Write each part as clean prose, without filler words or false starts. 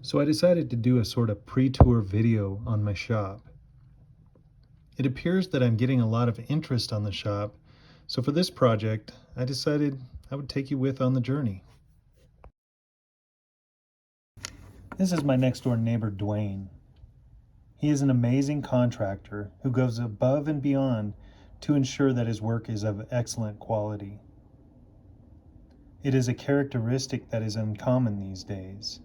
So I decided to do a sort of pre-tour video on my shop. It appears that I'm getting a lot of interest on the shop, so for this project, I decided I would take you with on the journey. This is my next door neighbor, Dwayne. He is an amazing contractor who goes above and beyond to ensure that his work is of excellent quality. It is a characteristic that is uncommon these days.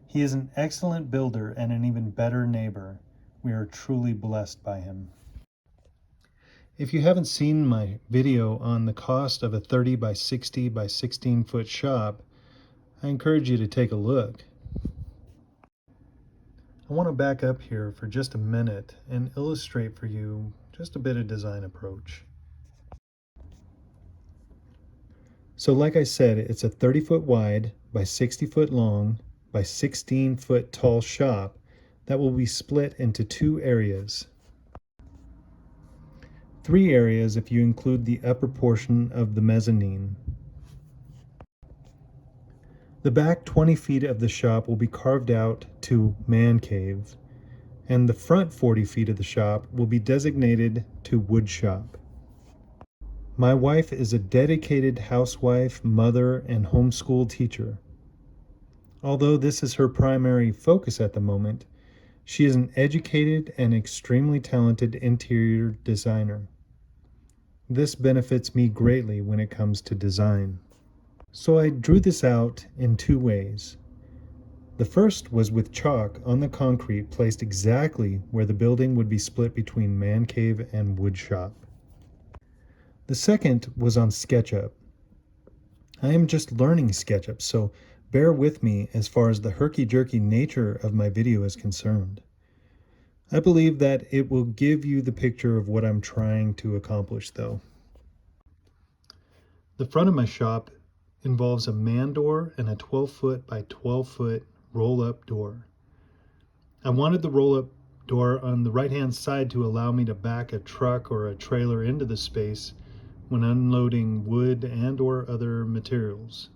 He is an excellent builder and an even better neighbor. We are truly blessed by him. If you haven't seen my video on the cost of a 30 by 60 by 16 foot shop, I encourage you to take a look. I want to back up here for just a minute and illustrate for you just a bit of design approach. So like I said, it's a 30 foot wide by 60 foot long by 16 foot tall shop that will be split into two areas. Three areas if you include the upper portion of the mezzanine. The back 20 feet of the shop will be carved out to Mancave, and the front 40 feet of the shop will be designated to Woodshop. My wife is a dedicated housewife, mother, and homeschool teacher. Although this is her primary focus at the moment, she is an educated and extremely talented interior designer. This benefits me greatly when it comes to design. So I drew this out in two ways. The first was with chalk on the concrete placed exactly where the building would be split between Mancave and Woodshop. The second was on SketchUp. I am just learning SketchUp, so bear with me as far as the herky-jerky nature of my video is concerned. I believe that it will give you the picture of what I'm trying to accomplish though. The front of my shop involves a man door and a 12 foot by 12 foot roll-up door. I wanted the roll-up door on the right-hand side to allow me to back a truck or a trailer into the space when unloading wood and or other materials.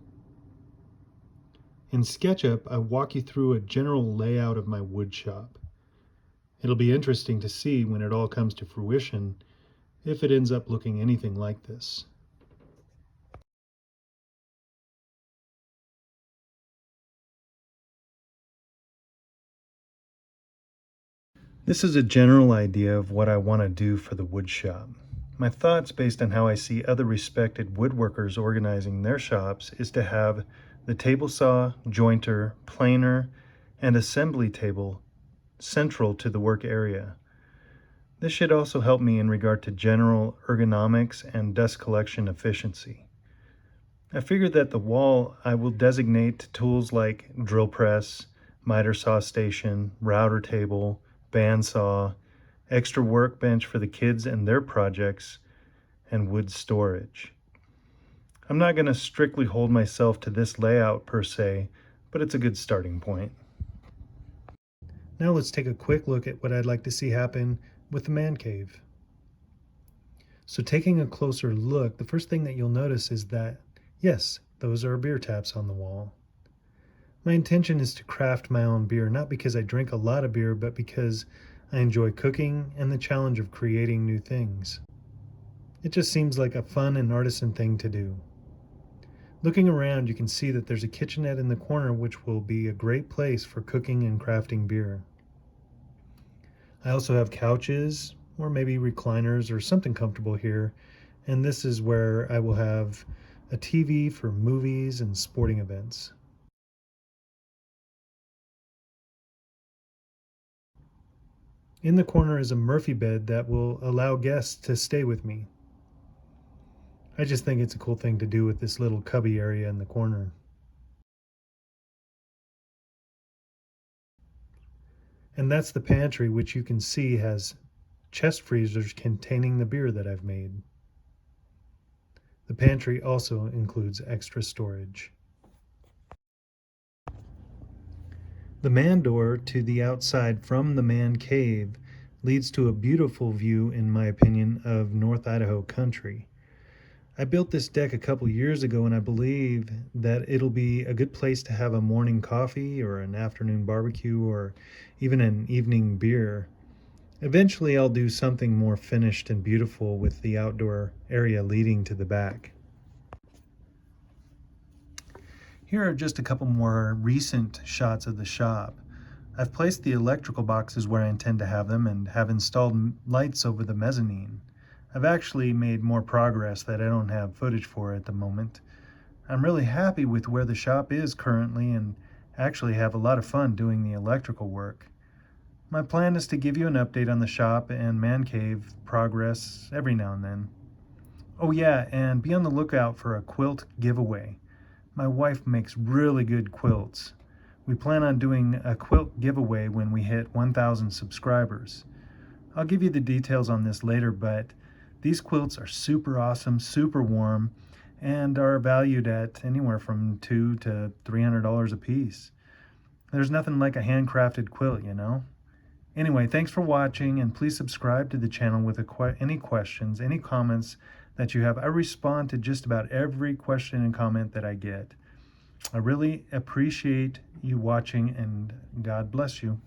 In SketchUp, I walk you through a general layout of my wood shop. It'll be interesting to see when it all comes to fruition if it ends up looking anything like this. This is a general idea of what I want to do for the wood shop. My thoughts based on how I see other respected woodworkers organizing their shops is to have the table saw, jointer, planer, and assembly table central to the work area. This should also help me in regard to general ergonomics and dust collection efficiency. I figured that the wall I will designate tools like drill press, miter saw station, router table, bandsaw, extra workbench for the kids and their projects, and wood storage. I'm not going to strictly hold myself to this layout per se, but it's a good starting point. Now let's take a quick look at what I'd like to see happen with the man cave. So taking a closer look, the first thing that you'll notice is that, yes, those are beer taps on the wall. My intention is to craft my own beer, not because I drink a lot of beer, but because I enjoy cooking and the challenge of creating new things. It just seems like a fun and artisan thing to do. Looking around, you can see that there's a kitchenette in the corner which will be a great place for cooking and crafting beer. I also have couches, or maybe recliners or something comfortable here, and this is where I will have a TV for movies and sporting events. In the corner is a Murphy bed that will allow guests to stay with me. I just think it's a cool thing to do with this little cubby area in the corner. And that's the pantry, which you can see has chest freezers containing the beer that I've made. The pantry also includes extra storage. The man door to the outside from the man cave leads to a beautiful view, in my opinion, of North Idaho country. I built this deck a couple years ago, and I believe that it'll be a good place to have a morning coffee or an afternoon barbecue or even an evening beer. Eventually, I'll do something more finished and beautiful with the outdoor area leading to the back. Here are just a couple more recent shots of the shop. I've placed the electrical boxes where I intend to have them and have installed lights over the mezzanine. I've actually made more progress that I don't have footage for at the moment. I'm really happy with where the shop is currently and actually have a lot of fun doing the electrical work. My plan is to give you an update on the shop and Mancave progress every now and then. Oh yeah, and be on the lookout for a quilt giveaway. My wife makes really good quilts. We plan on doing a quilt giveaway when we hit 1,000 subscribers. I'll give you the details on this later, but these quilts are super awesome, super warm, and are valued at anywhere from $200 to $300 a piece. There's nothing like a handcrafted quilt, you know? Anyway, thanks for watching, and please subscribe to the channel with any questions, any comments that you have. I respond to just about every question and comment that I get. I really appreciate you watching, and God bless you.